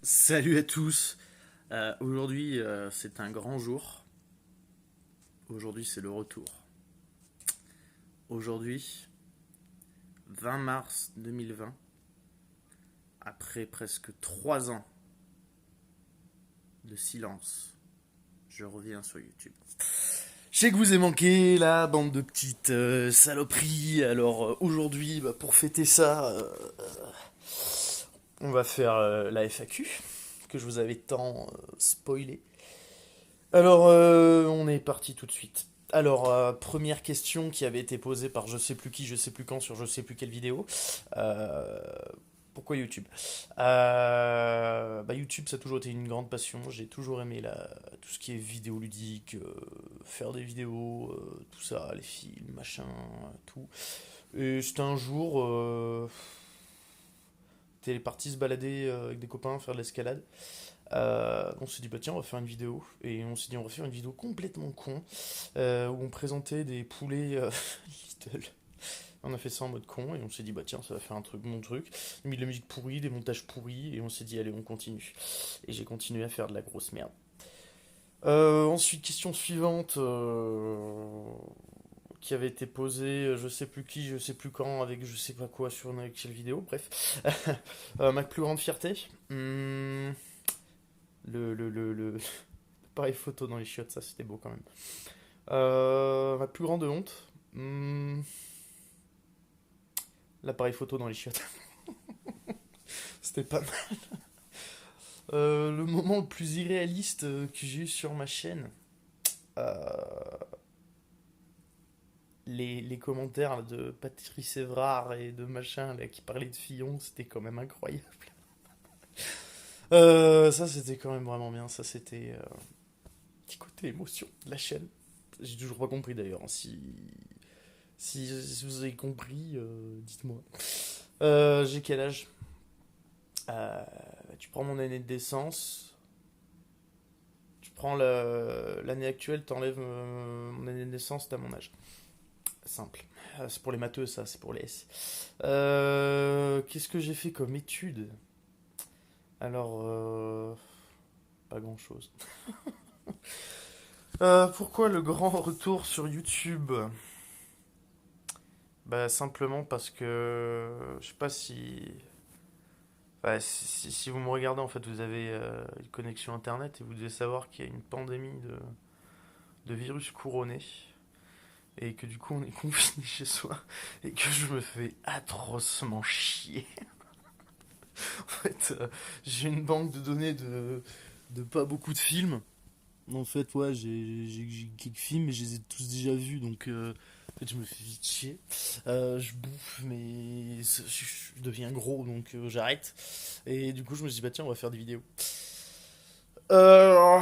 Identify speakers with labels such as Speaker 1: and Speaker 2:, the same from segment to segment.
Speaker 1: Salut à tous. Aujourd'hui, c'est un grand jour. Aujourd'hui, c'est le retour. Aujourd'hui, 20 mars 2020, après presque 3 ans de silence, je reviens sur YouTube. Je sais que vous avez manqué la bande de petites saloperies. Alors aujourd'hui, pour fêter ça, on va faire la FAQ que je vous avais tant spoilé. Alors, on est parti tout de suite. Alors, première question qui avait été posée par je sais plus qui, je sais plus quand, sur je sais plus quelle vidéo. Euh, Pourquoi YouTube? YouTube, ça a toujours été une grande passion. J'ai toujours aimé tout ce qui est vidéo ludique, faire des vidéos, tout ça, les films, machin, tout. Et c'était un jour, t'es parti se balader avec des copains, faire de l'escalade. On s'est dit, bah tiens, on va faire une vidéo. Et on s'est dit, on va faire une vidéo complètement con, où on présentait des poulets Lidl. On a fait ça en mode con, et on s'est dit, bah tiens, ça va faire un truc, mon truc. On a mis de la musique pourrie, des montages pourris, et on s'est dit, allez, on continue. Et j'ai continué à faire de la grosse merde. Ensuite, question suivante, qui avait été posée, je sais plus qui, je sais plus quand, avec je sais pas quoi sur une quelle vidéo, bref. Ma plus grande fierté. Le pareil photo dans les chiottes, ça c'était beau quand même. Ma plus grande honte, l'appareil photo dans les chiottes. C'était pas mal. Le moment le plus irréaliste que j'ai eu sur ma chaîne, euh, les commentaires là, de Patrice Évrard et de machin là, qui parlaient de Fillon, c'était quand même incroyable. Ça c'était quand même vraiment bien, ça c'était petit côté émotion de la chaîne. J'ai toujours pas compris d'ailleurs, hein, si vous avez compris, dites-moi. J'ai quel âge? Euh, Tu prends mon année de naissance, tu prends l'année actuelle, t'enlèves mon année de naissance, t'as mon âge. Simple. C'est pour les matheux, ça, c'est pour les S. Qu'est-ce que j'ai fait comme étude? Alors, pas grand-chose. Pourquoi le grand retour sur YouTube? Bah, simplement parce que je sais pas si. Si vous me regardez, en fait, vous avez une connexion internet et vous devez savoir qu'il y a une pandémie de virus couronné et que du coup on est confiné chez soi et que je me fais atrocement chier. En fait, j'ai une banque de données de pas beaucoup de films. En fait, ouais, j'ai quelques films, mais je les ai tous déjà vus, donc en fait, je me fais vite chier. Je bouffe, mais je deviens gros, donc j'arrête. Et du coup, je me suis dit, bah tiens, on va faire des vidéos. Euh,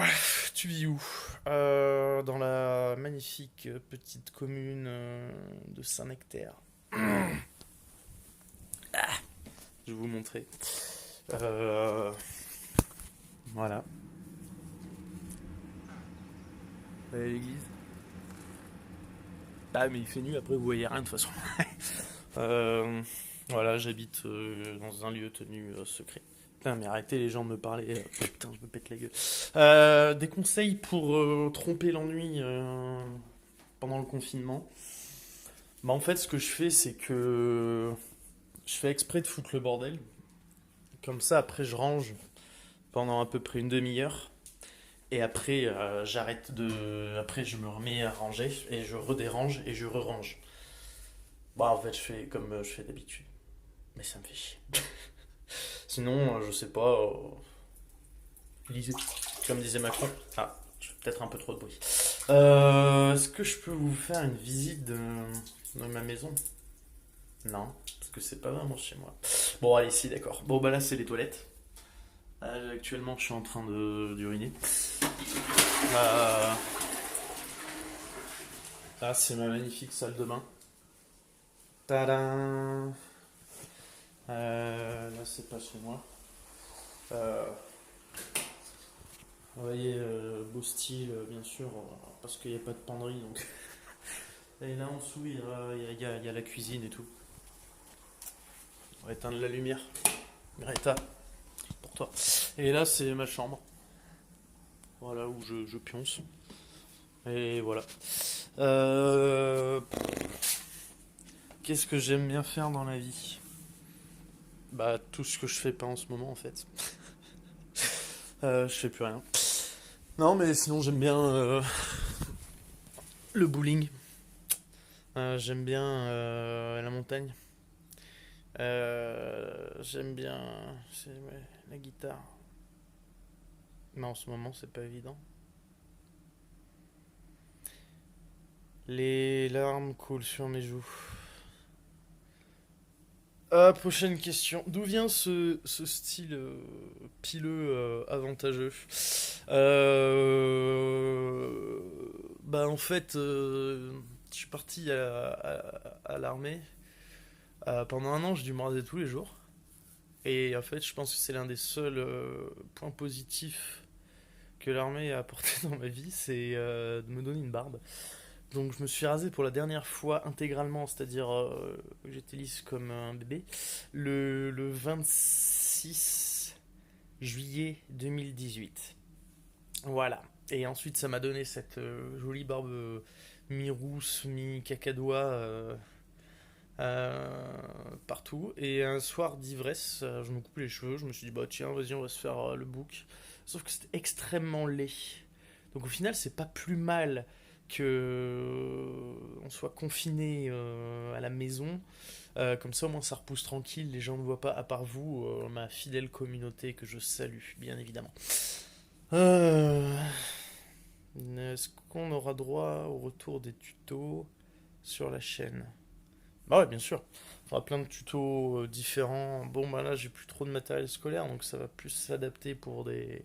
Speaker 1: Tu vis où? Dans la magnifique petite commune de Saint-Nectaire. Je vais vous montrer. Euh, voilà. L'église. Ah, mais il fait nuit, après vous voyez rien de toute façon. Euh, voilà, j'habite dans un lieu tenu secret. Putain, mais arrêtez les gens de me parler. Putain, je me pète la gueule. Des conseils pour tromper l'ennui pendant le confinement. Bah, en fait, ce que je fais, c'est que je fais exprès de foutre le bordel. Comme ça, après, je range pendant à peu près une demi-heure. Et après, j'arrête de. Après, je me remets à ranger et je redérange et je re-range. Bah, en fait, je fais comme je fais d'habitude. Mais ça me fait chier. Sinon, je sais pas. Lisez. Comme disait Macron. Ah, peut-être un peu trop de bruit. Est-ce que je peux vous faire une visite de ma maison? Non, parce que c'est pas vraiment chez moi. Bon, allez, si, d'accord. Bon, bah là, c'est les toilettes. Actuellement, je suis en train d'uriner. Euh, Là, c'est ma magnifique salle de bain. Tadam! Là, c'est pas chez moi. Euh, Vous voyez, beau style, bien sûr, parce qu'il n'y a pas de penderie. Donc. Et là, en dessous, il y a la cuisine et tout. On va éteindre la lumière. Greta, pour toi. Et là, c'est ma chambre. Voilà, où je pionce. Et voilà. Euh, Qu'est-ce que j'aime bien faire dans la vie? Bah, tout ce que je fais pas en ce moment, en fait. Je fais plus rien. Non, mais sinon, j'aime bien le bowling. J'aime bien la montagne. J'aime bien ouais, la guitare. Mais en ce moment, c'est pas évident. Les larmes coulent sur mes joues. Prochaine question. D'où vient ce style pileux avantageux? euh, Bah en fait, je suis parti à l'armée. Pendant un an, j'ai dû me raser tous les jours. Et en fait, je pense que c'est l'un des seuls points positifs que l'armée a apporté dans ma vie, c'est de me donner une barbe. Donc je me suis rasé pour la dernière fois intégralement, c'est-à-dire que j'étais lisse comme un bébé, le 26 juillet 2018. Voilà. Et ensuite ça m'a donné cette jolie barbe mi-rousse, mi-cacadois partout. Et un soir d'ivresse, je me coupe les cheveux, je me suis dit bah tiens vas-y on va se faire le bouc. Sauf que c'était extrêmement laid. Donc au final c'est pas plus mal que on soit confiné à la maison. Comme ça, au moins, ça repousse tranquille. Les gens ne voient pas, à part vous, ma fidèle communauté que je salue, bien évidemment. Euh, Est-ce qu'on aura droit au retour des tutos sur la chaîne? Bah ouais, bien sûr. Il y aura plein de tutos différents. Bon, bah là, j'ai plus trop de matériel scolaire, donc ça va plus s'adapter pour des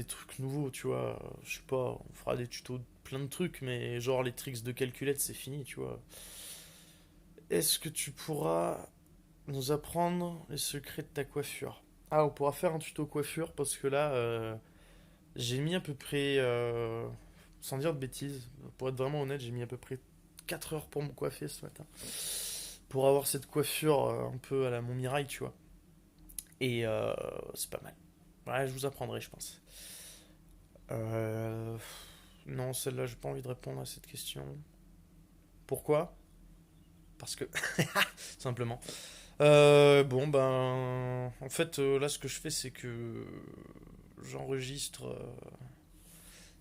Speaker 1: trucs nouveaux, tu vois. Je sais pas, on fera des tutos de plein de trucs, mais genre les tricks de calculette, c'est fini, tu vois. Est-ce que tu pourras nous apprendre les secrets de ta coiffure? Ah, on pourra faire un tuto coiffure parce que là, j'ai mis à peu près, sans dire de bêtises, pour être vraiment honnête, j'ai mis à peu près 4 heures pour me coiffer ce matin. Pour avoir cette coiffure un peu à la Montmirail, tu vois. Et c'est pas mal. Ouais, je vous apprendrai, je pense. Euh, non, celle-là, j'ai pas envie de répondre à cette question. Pourquoi? Parce que, simplement. Bon, ben. En fait, là, ce que je fais, c'est que j'enregistre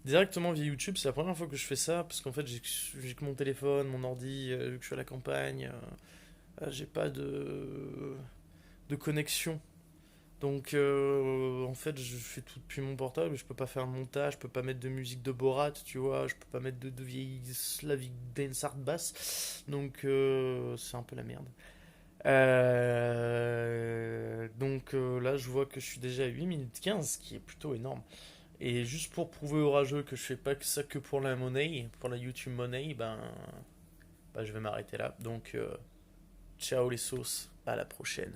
Speaker 1: directement via YouTube. C'est la première fois que je fais ça, parce qu'en fait, j'ai que mon téléphone, mon ordi, vu que je suis à la campagne, j'ai pas de connexion. Donc, en fait, je fais tout depuis mon portable. Je peux pas faire de montage, je peux pas mettre de musique de Borat, tu vois, je peux pas mettre de vieilles Slavic dance art bass. Donc, c'est un peu la merde. Là, je vois que je suis déjà à 8 minutes 15, ce qui est plutôt énorme. Et juste pour prouver au rageux que je fais pas que ça que pour la monnaie, pour la YouTube monnaie, ben je vais m'arrêter là. Donc, ciao les sauces, à la prochaine.